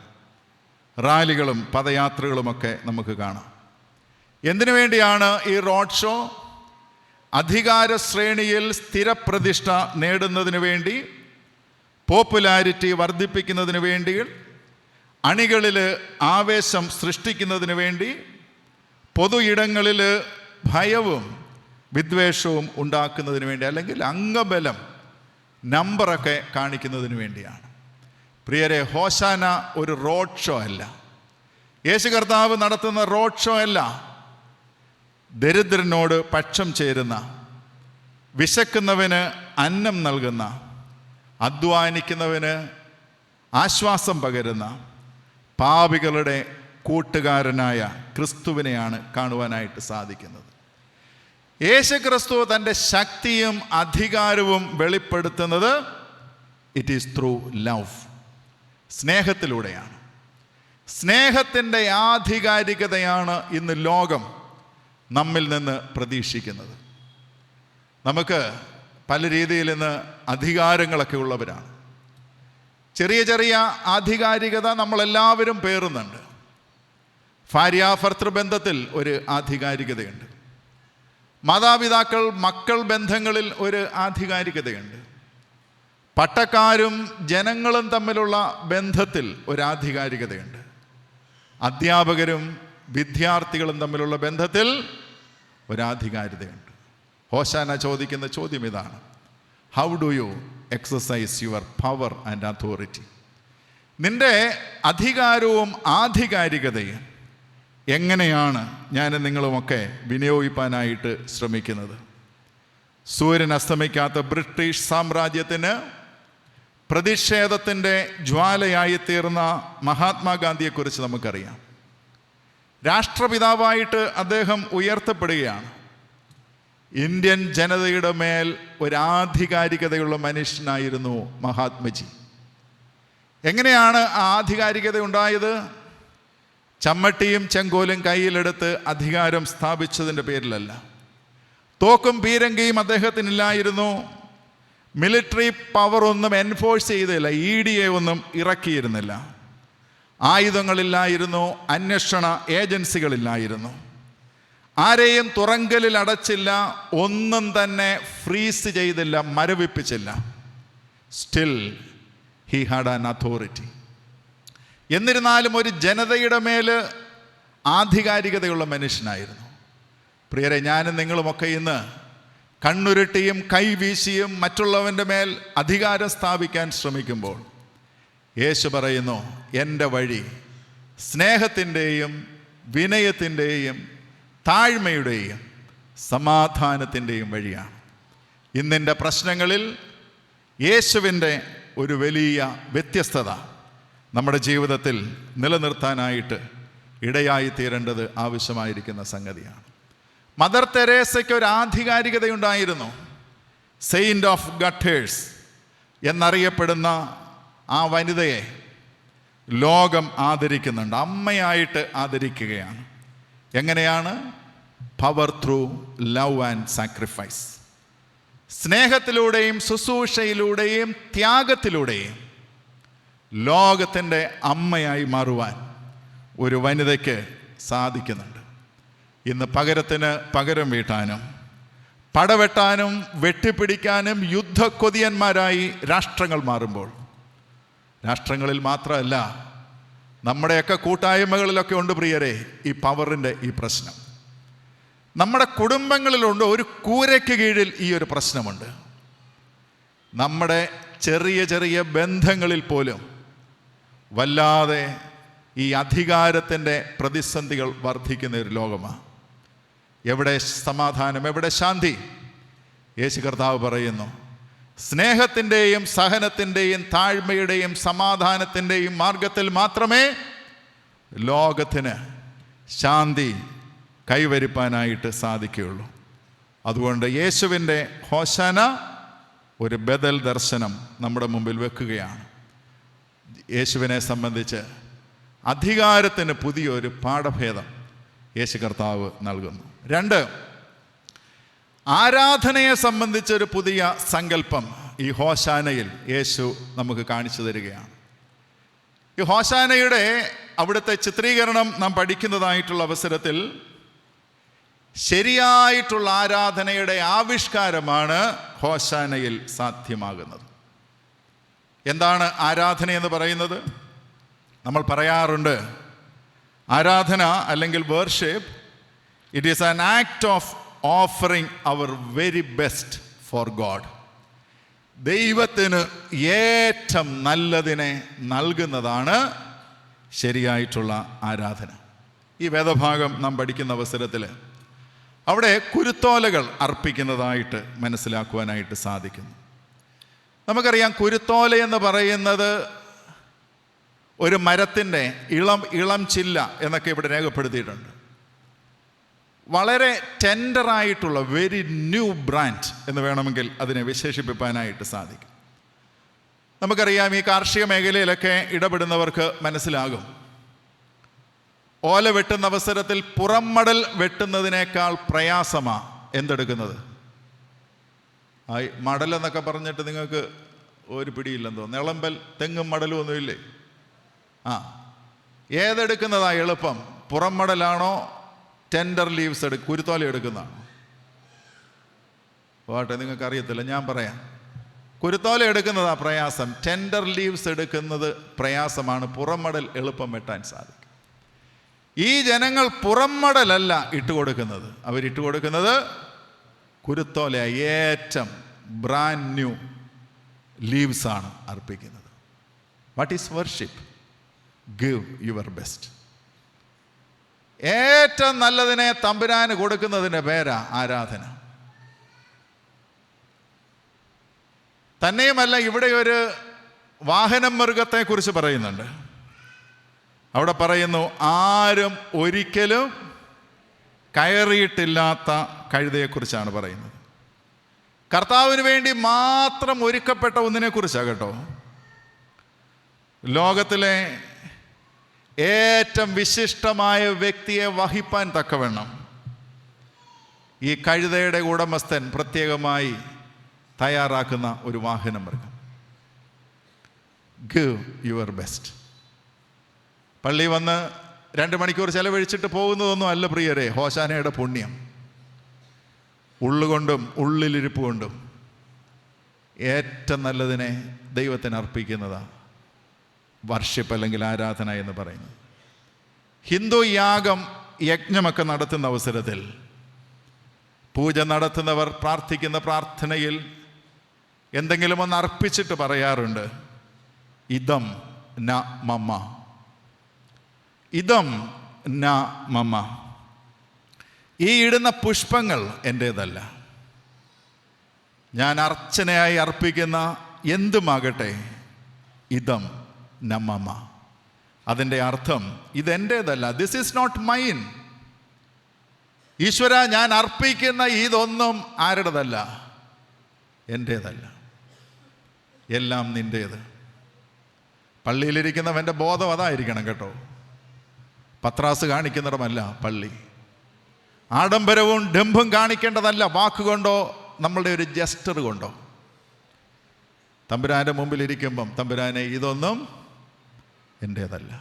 റാലികളും പദയാത്രകളുമൊക്കെ നമുക്ക് കാണാം. എന്തിനു വേണ്ടിയാണ് ഈ റോഡ് ഷോ? അധികാര ശ്രേണിയിൽ സ്ഥിരപ്രതിഷ്ഠ നേടുന്നതിന് വേണ്ടി, പോപ്പുലാരിറ്റി വർദ്ധിപ്പിക്കുന്നതിന് വേണ്ടി, അണികളിൽ ആവേശം സൃഷ്ടിക്കുന്നതിന് വേണ്ടി, പൊതു ഇടങ്ങളിൽ ഭയവും വിദ്വേഷവും ഉണ്ടാക്കുന്നതിന് വേണ്ടി, അല്ലെങ്കിൽ അംഗബലം, നമ്പറൊക്കെ കാണിക്കുന്നതിന് വേണ്ടിയാണ്. പ്രിയരെ, ഹോശാന ഒരു റോഡ് ഷോ അല്ല. യേശു കർത്താവ് നടത്തുന്ന റോഡ് ഷോ അല്ല. ദരിദ്രനോട് പക്ഷം ചേരുന്ന, വിശക്കുന്നവന് അന്നം നൽകുന്ന, അധ്വാനിക്കുന്നവന് ആശ്വാസം പകരുന്ന, പാപികളുടെ കൂട്ടുകാരനായ ക്രിസ്തുവിനെയാണ് കാണുവാനായിട്ട് സാധിക്കുന്നത്. യേശു ക്രിസ്തു തൻ്റെ ശക്തിയും അധികാരവും വെളിപ്പെടുത്തുന്നത് ഇറ്റ് ഈസ് ത്രൂ ലവ്, സ്നേഹത്തിലൂടെയാണ്. സ്നേഹത്തിൻ്റെ ആധികാരികതയാണ് ഇന്ന് ലോകം നമ്മിൽ നിന്ന് പ്രതീക്ഷിക്കുന്നത്. നമുക്ക് പല രീതിയിൽ ഇന്ന് അധികാരങ്ങളൊക്കെ ഉള്ളവരാണ്. ചെറിയ ചെറിയ ആധികാരികത നമ്മളെല്ലാവരും പേറുന്നുണ്ട്. ഭാര്യാഭർത്തൃബന്ധത്തിൽ ഒരു ആധികാരികതയുണ്ട്. മാതാപിതാക്കൾ മക്കൾ ബന്ധങ്ങളിൽ ഒരു ആധികാരികതയുണ്ട്. പട്ടക്കാരും ജനങ്ങളും തമ്മിലുള്ള ബന്ധത്തിൽ ഒരാധികാരികതയുണ്ട്. അധ്യാപകരും വിദ്യാർത്ഥികളും തമ്മിലുള്ള ബന്ധത്തിൽ ഒരാധികാരികതയുണ്ട്. ഹോശാന ചോദിക്കുന്ന ചോദ്യം ഇതാണ്: how do you exercise your power and authority? നിന്റെ അധികാരവും ആധികാരികതയും എങ്ങനെയാണ് ഞാനും നിങ്ങളുമൊക്കെ വിനിയോഗിക്കാനായിട്ട് ശ്രമിക്കുന്നത്? സൂര്യൻ അസ്തമിക്കാത്ത ബ്രിട്ടീഷ് സാമ്രാജ്യത്തിന് പ്രതിഷേധത്തിൻ്റെ ജ്വാലയായി തീർന്ന മഹാത്മാഗാന്ധിയെക്കുറിച്ച് നമുക്കറിയാം. രാഷ്ട്രപിതാവായിട്ട് അദ്ദേഹം ഉയർത്തപ്പെടുകയാണ്. ഇന്ത്യൻ ജനതയുടെ മേൽ ഒരാധികാരികതയുള്ള മനുഷ്യനായിരുന്നു മഹാത്മജി. എങ്ങനെയാണ് ആ ആധികാരികത ഉണ്ടായത്? ചമ്മട്ടിയും ചെങ്കോലും കയ്യിലെടുത്ത് അധികാരം സ്ഥാപിച്ചതിൻ്റെ പേരിലല്ല. തോക്കും പീരങ്കിയും അദ്ദേഹത്തിനില്ലായിരുന്നു. മിലിറ്ററി പവർ ഒന്നും എൻഫോഴ്സ് ചെയ്തില്ല. EDA ഒന്നും ഇറക്കിയിരുന്നില്ല. ആയുധങ്ങളില്ലായിരുന്നു. അന്വേഷണ ഏജൻസികളില്ലായിരുന്നു. ആരെയും തുറങ്കലിൽ അടച്ചില്ല. ഒന്നും തന്നെ ഫ്രീസ് ചെയ്തില്ല, മരവിപ്പിച്ചില്ല. Still he had an authority. എന്നിരുന്നാലും ഒരു ജനതയുടെ മേൽ ആധികാരികതയുള്ള മനുഷ്യനായിരുന്നു. പ്രിയരെ, ഞാനും നിങ്ങളുമൊക്കെ ഇന്ന് കണ്ണുരുട്ടിയും കൈവീശിയും മറ്റുള്ളവൻ്റെ മേൽ അധികാരം സ്ഥാപിക്കാൻ ശ്രമിക്കുമ്പോൾ യേശു പറയുന്നു, എൻ്റെ വഴി സ്നേഹത്തിൻ്റെയും വിനയത്തിൻ്റെയും താഴ്മയുടെയും സമാധാനത്തിൻ്റെയും വഴിയാണ്. ഇന്നിൻ്റെ പ്രശ്നങ്ങളിൽ യേശുവിൻ്റെ ഒരു വലിയ വ്യത്യസ്തത നമ്മുടെ ജീവിതത്തിൽ നിലനിർത്താനായിട്ട് ഇടയായി തീരേണ്ടത് ആവശ്യമായിരിക്കുന്ന സംഗതിയാണ്. മദർ തെരേസയ്ക്ക് ഒരു ആധികാരികതയുണ്ടായിരുന്നു. സെയിൻറ്റ് ഓഫ് ഗട്ടേഴ്സ് എന്നറിയപ്പെടുന്ന ആ വനിതയെ ലോകം ആദരിക്കുന്നുണ്ട്. അമ്മയായിട്ട് ആദരിക്കുകയാണ്. എങ്ങനെയാണ്? Power through love and sacrifice. സ്നേഹത്തിലൂടെയും ശുശ്രൂഷയിലൂടെയും ത്യാഗത്തിലൂടെയും ലോകത്തിൻ്റെ അമ്മയായി മാറുവാൻ ഒരു വനിതയ്ക്ക് സാധിക്കുന്നുണ്ട്. ഇന്ന് പകരത്തിന് പകരം വീട്ടാനും പടവെട്ടാനും വെട്ടിപ്പിടിക്കാനും യുദ്ധക്കൊതിയന്മാരായി രാഷ്ട്രങ്ങൾ മാറുമ്പോൾ, രാഷ്ട്രങ്ങളിൽ മാത്രമല്ല നമ്മുടെയൊക്കെ കൂട്ടായ്മകളിലൊക്കെ ഉണ്ട് പ്രിയരെ ഈ പവറിൻ്റെ ഈ പ്രശ്നം. നമ്മുടെ കുടുംബങ്ങളിലുണ്ട്. ഒരു കൂരയ്ക്ക് കീഴിൽ ഈ ഒരു പ്രശ്നമുണ്ട്. നമ്മുടെ ചെറിയ ചെറിയ ബന്ധങ്ങളിൽ പോലും വല്ലാതെ ഈ അധികാരത്തിൻ്റെ പ്രതിസന്ധികൾ വർദ്ധിക്കുന്ന ഒരു ലോകമാണ്. എവിടെ സമാധാനം, എവിടെ ശാന്തി? യേശു കർത്താവ് പറയുന്നു, സ്നേഹത്തിൻ്റെയും സഹനത്തിൻ്റെയും താഴ്മയുടെയും സമാധാനത്തിൻ്റെയും മാർഗത്തിൽ മാത്രമേ ലോകത്തിന് ശാന്തി കൈവരിപ്പാനായിട്ട് സാധിക്കുകയുള്ളൂ. അതുകൊണ്ട് യേശുവിൻ്റെ ഹോശാന ഒരു ബദൽ ദർശനം നമ്മുടെ മുമ്പിൽ വെക്കുകയാണ്. യേശുവിനെ സംബന്ധിച്ച് അധികാരത്തിന് പുതിയൊരു പാഠഭേദം യേശു കർത്താവ് നൽകുന്നു. 2, ആരാധനയെ സംബന്ധിച്ചൊരു പുതിയ സങ്കല്പം ഈ ഹോശാനയിൽ യേശു നമുക്ക് കാണിച്ചു തരികയാണ്. ഈ ഹോശാനയുടെ അവിടുത്തെ ചിത്രീകരണം നാം പഠിക്കുന്നതായിട്ടുള്ള അവസരത്തിൽ ശരിയായിട്ടുള്ള ആരാധനയുടെ ആവിഷ്കാരമാണ് ഹോശാനയിൽ സാധ്യമാകുന്നത്. എന്താണ് ആരാധന എന്ന് പറയുന്നത്? നമ്മൾ പറയാറുണ്ട്, ആരാധന അല്ലെങ്കിൽ worship, it is an act of offering our very best for God. ദൈവത്തിന് ഏറ്റവും നല്ലതിനെ നൽകുന്നതാണ് ശരിയായിട്ടുള്ള ആരാധന. ഈ വേദഭാഗം നാം പഠിക്കുന്ന അവസരത്തിൽ അവിടെ കുരുത്തോലകൾ അർപ്പിക്കുന്നതായിട്ട് മനസ്സിലാക്കുവാനായിട്ട് സാധിക്കുന്നു. നമുക്കറിയാം, കുരുത്തോല എന്ന് പറയുന്നത് ഒരു മരത്തിൻ്റെ ഇളം ചില്ല എന്നൊക്കെ ഇവിടെ രേഖപ്പെടുത്തിയിട്ടുണ്ട്. വളരെ ടെൻഡറായിട്ടുള്ള വെരി ന്യൂ ബ്രാൻഡ് എന്ന് വേണമെങ്കിൽ അതിനെ വിശേഷിപ്പിക്കാനായിട്ട് സാധിക്കും. നമുക്കറിയാം, ഈ കാർഷിക മേഖലയിലൊക്കെ ഇടപെടുന്നവർക്ക് മനസ്സിലാകും, ഓല വെട്ടുന്ന അവസരത്തിൽ പുറംമടൽ വെട്ടുന്നതിനേക്കാൾ പ്രയാസമാണ് എന്തെടുക്കുന്നത്. മടലെന്നൊക്കെ പറഞ്ഞിട്ട് നിങ്ങൾക്ക് ഒരു പിടിയില്ലെന്ന് തോന്നുന്നു. നിളമ്പൽ തെങ്ങും മടലും ഒന്നുമില്ലേ? ഏതെടുക്കുന്നതാ എളുപ്പം? പുറംമടലാണോ ടെൻഡർ ലീവ്സ് കുരുത്തോല എടുക്കുന്നതാണോ? പോട്ടെ, നിങ്ങൾക്ക് അറിയത്തില്ല, ഞാൻ പറയാം. കുരുത്തോല എടുക്കുന്നതാ പ്രയാസം, ടെൻഡർ ലീവ്സ് എടുക്കുന്നത് പ്രയാസമാണ്, പുറംമടൽ എളുപ്പം വെട്ടാൻ സാധിക്കും. ഈ ജനങ്ങൾ പുറംമടലല്ല ഇട്ടുകൊടുക്കുന്നത്, അവരിട്ടുകൊടുക്കുന്നത് കുരുത്തോല, ഏറ്റവും ബ്രാൻഡ് ന്യൂ ലീവ്സാണ് അർപ്പിക്കുന്നത്. What is worship? Give your best. ഏറ്റവും നല്ലതിനെ തമ്പുരാന് കൊടുക്കുന്നതിൻ്റെ പേരാ ആരാധന. തന്നെയുമല്ല, ഇവിടെ ഒരു വാഹനം മൃഗത്തെക്കുറിച്ച് പറയുന്നുണ്ട്. അവിടെ പറയുന്നു, ആരും ഒരിക്കലും കയറിയിട്ടില്ലാത്ത കഴുതയെക്കുറിച്ചാണ് പറയുന്നത്. കർത്താവിന് വേണ്ടി മാത്രം ഒരുക്കപ്പെട്ട ഒന്നിനെക്കുറിച്ചാണ് കേട്ടോ. ലോകത്തിലെ ഏറ്റവും വിശിഷ്ടമായ വ്യക്തിയെ വഹിപ്പാൻ തക്കവണ്ണം ഈ കഴുതയുടെ ഉടമസ്ഥൻ പ്രത്യേകമായി തയ്യാറാക്കുന്ന ഒരു വാഹന മൃഗം. Give your best. പള്ളി വന്ന് 2 മണിക്കൂർ ചെലവഴിച്ചിട്ട് പോകുന്നതൊന്നും അല്ല പ്രിയരെ ഹോശാനയുടെ പുണ്യം. ഉള്ളുകൊണ്ടും ഉള്ളിലിരിപ്പ് കൊണ്ടും ഏറ്റവും നല്ലതിനെ ദൈവത്തിന് അർപ്പിക്കുന്നതാണ് വർഷിപ്പ് അല്ലെങ്കിൽ ആരാധന എന്ന് പറയുന്നത്. ഹിന്ദു യാഗം യജ്ഞമൊക്കെ നടത്തുന്ന അവസരത്തിൽ പൂജ നടത്തുന്നവർ പ്രാർത്ഥിക്കുന്ന പ്രാർത്ഥനയിൽ എന്തെങ്കിലും ഒന്ന് അർപ്പിച്ചിട്ട് പറയാറുണ്ട്, ഇദം ന മമ, ഇദം ന മമ. ഈ ഇടുന്ന പുഷ്പങ്ങൾ എൻ്റേതല്ല, ഞാൻ അർച്ചനയായി അർപ്പിക്കുന്ന എന്തുമാകട്ടെ, ഇദം ന മമ. അതിൻ്റെ അർത്ഥം ഇതെൻ്റേതല്ല, ദിസ് ഈസ് നോട്ട് മൈൻ. ഈശ്വര, ഞാൻ അർപ്പിക്കുന്ന ഇതൊന്നും ആരുടേതല്ല, എൻ്റേതല്ല, എല്ലാം നിൻ്റേത്. പള്ളിയിലിരിക്കുന്നവൻ്റെ ബോധം അതായിരിക്കണം കേട്ടോ. പത്രാസ് കാണിക്കുന്നിടമല്ല പള്ളി. ആഡംബരവും ഡംഭും കാണിക്കേണ്ടതല്ല വാക്കുകൊണ്ടോ നമ്മളുടെ ഒരു ജസ്റ്റർ കൊണ്ടോ. തമ്പുരാൻ്റെ മുമ്പിലിരിക്കുമ്പം, തമ്പുരാനെ ഇതൊന്നും എൻ്റേതല്ല.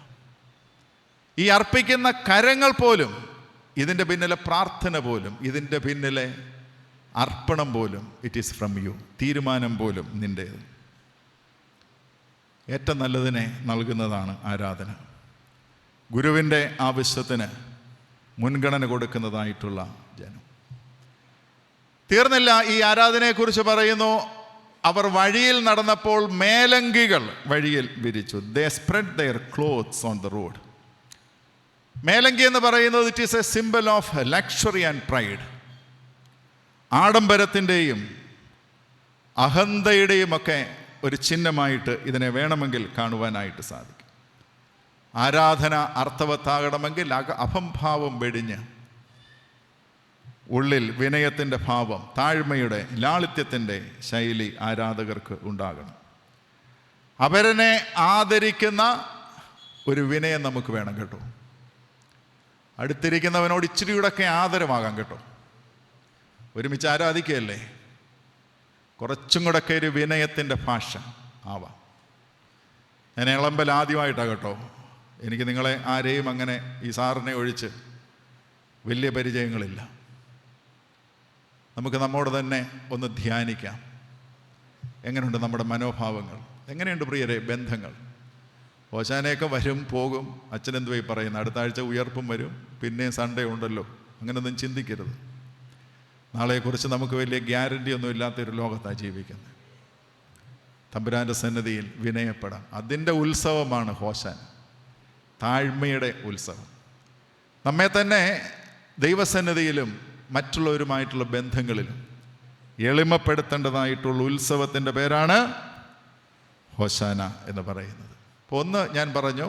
ഈ അർപ്പിക്കുന്ന കരങ്ങൾ പോലും, ഇതിൻ്റെ പിന്നിലെ പ്രാർത്ഥന പോലും, ഇതിൻ്റെ പിന്നിലെ അർപ്പണം പോലും, ഇറ്റ് ഈസ് ഫ്രം യു. തീരുമാനം പോലും നിൻ്റേത്. ഏറ്റവും നല്ലതിനെ നൽകുന്നതാണ് ആരാധന. ഗുരുവിൻ്റെ ആവശ്യത്തിന് മുൻഗണന കൊടുക്കുന്നതായിട്ടുള്ള ജനം. തീർന്നില്ല, ഈ ആരാധനയെക്കുറിച്ച് പറയുന്നു, അവർ വഴിയിൽ നടന്നപ്പോൾ മേലങ്കികൾ വഴിയിൽ വിരിച്ചു. They spread their clothes on the road. മേലങ്കി എന്ന് പറയുന്നത് it is a symbol of luxury and pride. ആഡംബരത്തിൻ്റെയും അഹന്തയുടെയും ഒക്കെ ഒരു ചിഹ്നമായിട്ട് ഇതിനെ വേണമെങ്കിൽ കാണുവാനായിട്ട് സാധിക്കും. ആരാധന അർത്ഥവത്താകണമെങ്കിൽ അഹംഭാവം വെടിഞ്ഞ് ഉള്ളിൽ വിനയത്തിൻ്റെ ഭാവം, താഴ്മയുടെ, ലാളിത്യത്തിൻ്റെ ശൈലി ആരാധകർക്ക് ഉണ്ടാകണം. അവരനെ ആദരിക്കുന്ന ഒരു വിനയം നമുക്ക് വേണം കേട്ടോ. അടുത്തിരിക്കുന്നവനോട് ഇച്ചിരിയൂടെയൊക്കെ ആദരവാകാം കേട്ടോ. ഒരുമിച്ച് ആരാധിക്കുകയല്ലേ, കുറച്ചും കൂടെയൊക്കെ ഒരു വിനയത്തിൻ്റെ ഭാഷ ആവാം. ഞാൻ ഇളമ്പൽ ആദ്യമായിട്ടാണ് കേട്ടോ. എനിക്ക് നിങ്ങളെ ആരെയും അങ്ങനെ ഈ സാറിനെ ഒഴിച്ച് വലിയ പരിചയങ്ങളില്ല. നമുക്ക് നമ്മോട് തന്നെ ഒന്ന് ധ്യാനിക്കാം. എങ്ങനെയുണ്ട് നമ്മുടെ മനോഭാവങ്ങൾ? എങ്ങനെയുണ്ട് പ്രിയരെ ബന്ധങ്ങൾ? ഹോശാനയൊക്കെ വരും പോകും. അച്ഛനെന്തുവായി പറയുന്നത്, അടുത്ത ആഴ്ച ഉയർപ്പും വരും, പിന്നെ സൺഡേ ഉണ്ടല്ലോ. അങ്ങനെയൊന്നും ചിന്തിക്കരുത്. നാളെക്കുറിച്ച് നമുക്ക് വലിയ ഗ്യാരണ്ടി ഒന്നും ഇല്ലാത്തൊരു ലോകത്താണ് ജീവിക്കുന്നത്. തമ്പുരാൻ്റെ സന്നിധിയിൽ വിനയപ്പെടാം. അതിൻ്റെ ഉത്സവമാണ് ഹോശാന, താഴ്മയുടെ ഉത്സവം. നമ്മെ തന്നെ ദൈവസന്നിധിയിലും മറ്റുള്ളവരുമായിട്ടുള്ള ബന്ധങ്ങളിലും എളിമപ്പെടുത്തേണ്ടതായിട്ടുള്ള ഉത്സവത്തിൻ്റെ പേരാണ് ഹോശാന എന്ന് പറയുന്നത്. അപ്പോൾ ഒന്ന് ഞാൻ പറഞ്ഞു,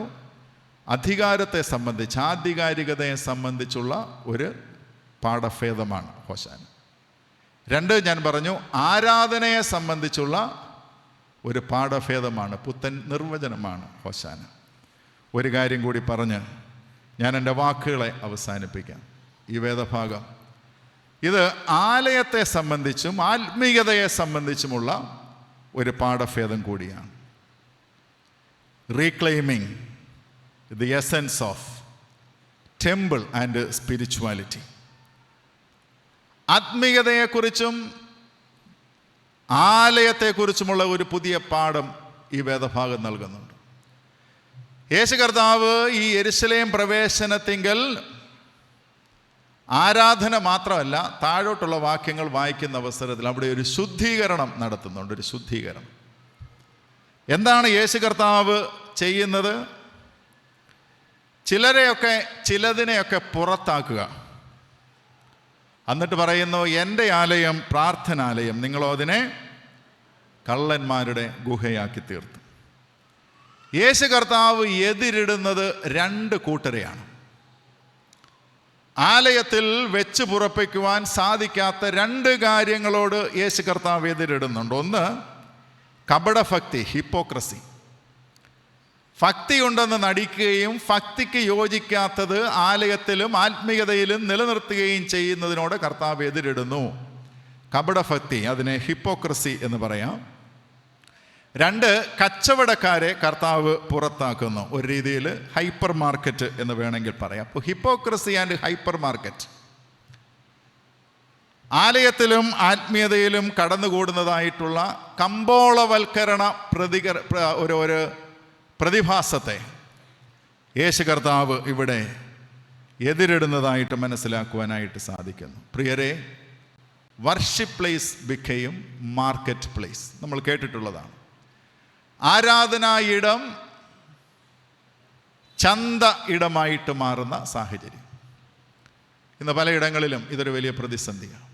അധികാരത്തെ സംബന്ധിച്ച്, ആധികാരികതയെ സംബന്ധിച്ചുള്ള ഒരു പാഠഭേദമാണ് ഹോശാന. 2 ഞാൻ പറഞ്ഞു, ആരാധനയെ സംബന്ധിച്ചുള്ള ഒരു പാഠഭേദമാണ്, പുത്തൻ നിർവചനമാണ് ഹോശാന. ഒരു കാര്യം കൂടി പറഞ്ഞ് ഞാൻ എൻ്റെ വാക്കുകളെ അവസാനിപ്പിക്കാം. ഈ വേദഭാഗം ഇത് ആലയത്തെ സംബന്ധിച്ചും ആത്മീയതയെ സംബന്ധിച്ചുമുള്ള ഒരു പാഠഭേദം കൂടിയാണ്. Reclaiming the essence of temple and spirituality. ആത്മീയതയെക്കുറിച്ചും ആലയത്തെക്കുറിച്ചുമുള്ള ഒരു പുതിയ പാഠം ഈ വേദഭാഗം നൽകുന്നുണ്ട്. യേശു കർത്താവ് ഈ യെരുശലേം പ്രവേശനത്തിങ്കൽ ആരാധന മാത്രമല്ല, താഴോട്ടുള്ള വാക്യങ്ങൾ വായിക്കുന്ന അവസരത്തിൽ അവിടെ ഒരു ശുദ്ധീകരണം നടത്തുന്നുണ്ട്. ഒരു ശുദ്ധീകരണം. എന്താണ് യേശു കർത്താവ് ചെയ്യുന്നത്? ചിലതിനെയൊക്കെ പുറത്താക്കുക. എന്നിട്ട് പറയുന്നു, എൻ്റെ ആലയം പ്രാർത്ഥനാലയം, നിങ്ങളോ അതിനെ കള്ളന്മാരുടെ ഗുഹയാക്കി തീർത്തു. യേശു കർത്താവ് എതിരിടുന്നത് രണ്ട് കൂട്ടരെയാണ്. ആലയത്തിൽ വെച്ച് പുറപ്പിക്കുവാൻ സാധിക്കാത്ത രണ്ട് കാര്യങ്ങളോട് യേശു കർത്താവ് എതിരിടുന്നുണ്ട്. ഒന്ന്, കപടഭക്തി, ഹിപ്പോക്രസി. ഭക്തിയുണ്ടെന്ന് നടിക്കുകയും ഭക്തിക്ക് യോജിക്കാത്തത് ആലയത്തിലും ആത്മീയതയിലും നിലനിർത്തുകയും ചെയ്യുന്നതിനോട് കർത്താവ് എതിരിടുന്നു. കപടഭക്തി, അതിനെ ഹിപ്പോക്രസി എന്ന് പറയാം. രണ്ട്, കച്ചവടക്കാരെ കർത്താവ് പുറത്താക്കുന്നു. ഒരു രീതിയിൽ ഹൈപ്പർ മാർക്കറ്റ് എന്ന് വേണമെങ്കിൽ പറയാം. അപ്പോൾ ഹിപ്പോക്രസി ആൻഡ് ഹൈപ്പർ മാർക്കറ്റ്. ആലയത്തിലും ആത്മീയതയിലും കടന്നുകൂടുന്നതായിട്ടുള്ള കമ്പോളവൽക്കരണ ഒരു പ്രതിഭാസത്തെ യേശു കർത്താവ് ഇവിടെ എതിരിടുന്നതായിട്ട് മനസ്സിലാക്കുവാനായിട്ട് സാധിക്കുന്നു. പ്രിയരെ, വർഷിപ്പ് പ്ലേസ് ബിക്കെയും മാർക്കറ്റ് പ്ലേസ്. നമ്മൾ കേട്ടിട്ടുള്ളതാണ്. ആരാധനാ ഇടം ചന്ത ഇടമായിട്ട് മാറുന്ന സാഹചര്യം ഇന്ന് പലയിടങ്ങളിലും ഇതൊരു വലിയ പ്രതിസന്ധിയാണ്.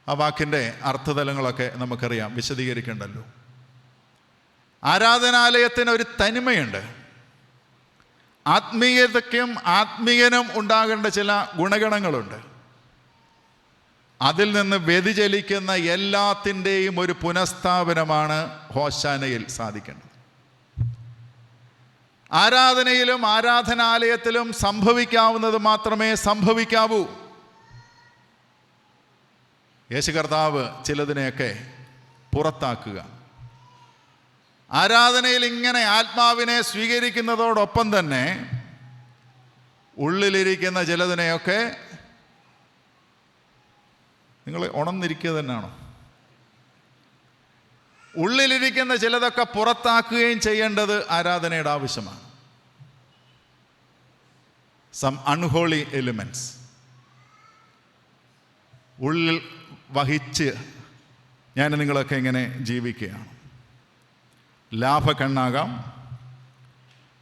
ആ വാക്കിൻ്റെ അർത്ഥതലങ്ങളൊക്കെ നമുക്കറിയാം, വിശദീകരിക്കേണ്ടല്ലോ. ആരാധനാലയത്തിന് ഒരു തനിമയുണ്ട്. ആത്മീയതയ്ക്കും ആത്മീയനും ഉണ്ടാകേണ്ട ചില ഗുണഗണങ്ങളുണ്ട്. അതിൽ നിന്ന് വ്യതിചലിക്കുന്ന എല്ലാത്തിൻ്റെയും ഒരു പുനഃസ്ഥാപനമാണ് ഹോശാനയിൽ സാധിക്കേണ്ടത്. ആരാധനയിലും ആരാധനാലയത്തിലും സംഭവിക്കാവുന്നത് മാത്രമേ സംഭവിക്കാവൂ. യേശു കർത്താവ് ചിലതിനെയൊക്കെ പുറത്താക്കുക. ആരാധനയിൽ ഇങ്ങനെ ആത്മാവിനെ സ്വീകരിക്കുന്നതോടൊപ്പം തന്നെ ഉള്ളിലിരിക്കുന്ന ചിലതിനെയൊക്കെ, നിങ്ങൾ ഉണർന്നിരിക്കുക തന്നെയാണോ? ഉള്ളിലിരിക്കുന്ന ചിലതൊക്കെ പുറത്താക്കുകയും ചെയ്യേണ്ടത് ആരാധനയുടെ ആവശ്യമാണ്. സം അൺഹോളി എലിമെൻറ്റ്സ് ഉള്ളിൽ വഹിച്ച് ഞാൻ നിങ്ങളൊക്കെ ഇങ്ങനെ ജീവിക്കുകയാണ്. ലാഭക്കണ്ണാകാം,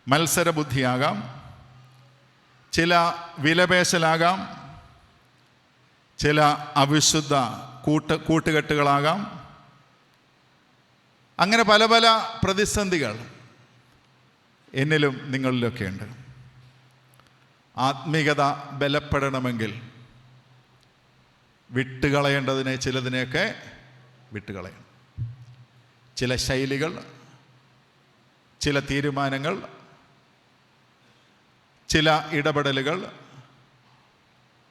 മത്സരബുദ്ധിയാകാം, ചില വിലപേശലാകാം, ചില അവിശുദ്ധ കൂട്ടുകെട്ടുകളാകാം. അങ്ങനെ പല പല പ്രതിസന്ധികൾ എന്നിലും നിങ്ങളിലൊക്കെ ഉണ്ട്. ആത്മീയത ബലപ്പെടണമെങ്കിൽ വിട്ടുകളയേണ്ടതിനെ ചിലതിനെയൊക്കെ വിട്ടുകളയണം. ചില ശൈലികൾ, ചില തീരുമാനങ്ങൾ, ചില ഇടപെടലുകൾ,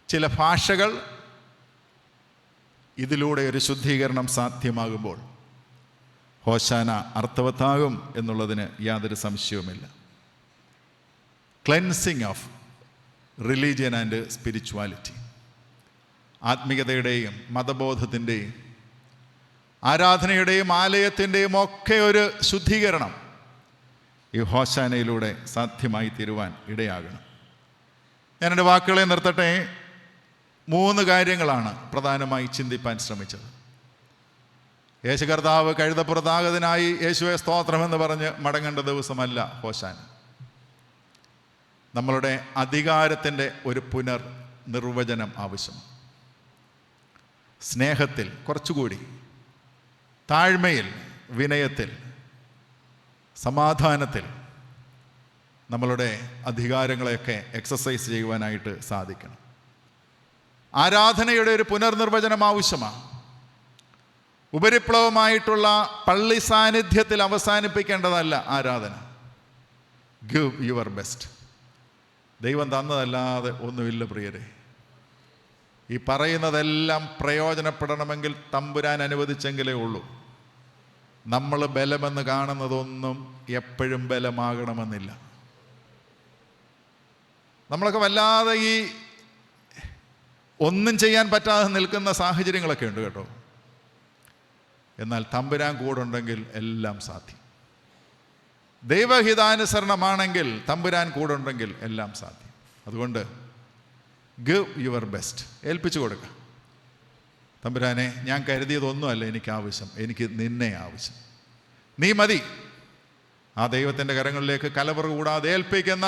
ചില ഭാഷകൾ, ഇതിലൂടെ ഒരു ശുദ്ധീകരണം സാധ്യമാകുമ്പോൾ ഹോശാന അർത്ഥവത്താകും എന്നുള്ളതിന് യാതൊരു സംശയവുമില്ല. Cleansing of religion and spirituality. ആത്മീയതയുടെയും മതബോധത്തിൻ്റെയും ആരാധനയുടെയും ആലയത്തിൻ്റെയും ഒക്കെ ഒരു ശുദ്ധീകരണം ഈ ഹോശാനയിലൂടെ സാധ്യമായി തീരുവാൻ ഇടയാകണം. ഞാൻ എൻ്റെ വാക്കുകളെ നിർത്തട്ടെ. 3 കാര്യങ്ങളാണ് പ്രധാനമായി ചിന്തിപ്പാൻ ശ്രമിച്ചത്. യേശു കർത്താവ് കഴുതപ്പുറത്താകതിനായി യേശുവെ സ്തോത്രമെന്ന് പറഞ്ഞ് മടങ്ങേണ്ട ദിവസമല്ല ഹോശാന. നമ്മളുടെ അധികാരത്തിൻ്റെ ഒരു പുനർനിർവചനം ആവശ്യമാണ്. സ്നേഹത്തിൽ, കുറച്ചുകൂടി താഴ്മയിൽ, വിനയത്തിൽ, സമാധാനത്തിൽ നമ്മളുടെ അധികാരങ്ങളെയൊക്കെ എക്സസൈസ് ചെയ്യുവാനായിട്ട് സാധിക്കണം. ആരാധനയുടെ ഒരു പുനർനിർവചനം ആവശ്യമാണ്. ഉപരിപ്ലവമായിട്ടുള്ള പള്ളി സാന്നിധ്യത്തിൽ അവസാനിപ്പിക്കേണ്ടതല്ല ആരാധന. Give your best. ദൈവം തന്നതല്ലാതെ ഒന്നുമില്ല പ്രിയരെ. ഈ പറയുന്നതെല്ലാം പ്രയോജനപ്പെടണമെങ്കിൽ തമ്പുരാൻ അനുവദിച്ചെങ്കിലേ ഉള്ളൂ. നമ്മൾ ബലമെന്ന് കാണുന്നതൊന്നും എപ്പോഴും ബലമാകണമെന്നില്ല. നമ്മളൊക്കെ വല്ലാതെ ഈ ഒന്നും ചെയ്യാൻ പറ്റാതെ നിൽക്കുന്ന സാഹചര്യങ്ങളൊക്കെ ഉണ്ട് കേട്ടോ. എന്നാൽ തമ്പുരാൻ കൂടുണ്ടെങ്കിൽ എല്ലാം സാധ്യം. ദൈവഹിതാനുസരണമാണെങ്കിൽ തമ്പുരാൻ കൂടുണ്ടെങ്കിൽ എല്ലാം സാധ്യം. അതുകൊണ്ട് ഗിവ് യുവർ ബെസ്റ്റ്, ഏൽപ്പിച്ചു കൊടുക്കുക. തമ്പുരാനെ, ഞാൻ കരുതിയതൊന്നുമല്ല എനിക്ക് ആവശ്യം, എനിക്ക് നിന്നെ ആവശ്യം, നീ മതി. ആ ദൈവത്തിൻ്റെ കരങ്ങളിലേക്ക് കലവറ കൂടാതെ ഏൽപ്പിക്കുന്ന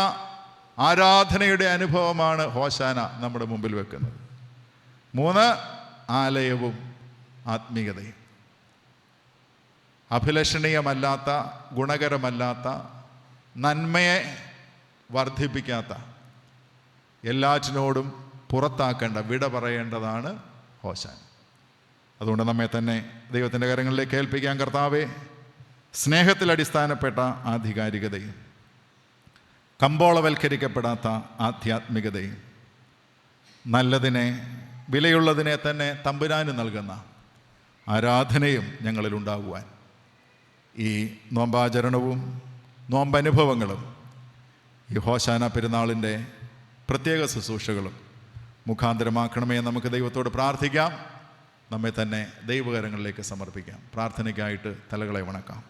ആരാധനയുടെ അനുഭവമാണ് ഹോശാന നമ്മുടെ മുമ്പിൽ വെക്കുന്നത്. 3, ആലയവും ആത്മീയതയും. അഭിലഷണീയമല്ലാത്ത, ഗുണകരമല്ലാത്ത, നന്മയെ വർദ്ധിപ്പിക്കാത്ത, എല്ലാറ്റിനോടും പുറത്താക്കേണ്ട, വിട പറയേണ്ടതാണ് ഹോശാന. അതുകൊണ്ട് നമ്മെ തന്നെ ദൈവത്തിൻ്റെ കരങ്ങളിലേക്ക് ഏൽപ്പിക്കാൻ. കർത്താവേ, സ്നേഹത്തിൽ അടിസ്ഥാനപ്പെട്ട ആധികാരികതയും കമ്പോളവൽക്കരിക്കപ്പെടാത്ത ആധ്യാത്മികതയും നല്ലതിനെ, വിലയുള്ളതിനെ തന്നെ തമ്പുരാന് നൽകുന്ന ആരാധനയും ഞങ്ങളിൽ ഉണ്ടാകുവാൻ ഈ നോമ്പാചരണവും നോമ്പനുഭവങ്ങളും ഈ ഹോശാന പെരുന്നാളിൻ്റെ പ്രത്യേക ശുശ്രൂഷകളും മുഖാന്തരമാക്കണമേ. നമുക്ക് ദൈവത്തോട് പ്രാർത്ഥിക്കാം. നമ്മെ തന്നെ ദൈവകരങ്ങളിലേക്ക് സമർപ്പിക്കാം. പ്രാർത്ഥനയ്ക്കായിട്ട് തലകളെ വണക്കാം.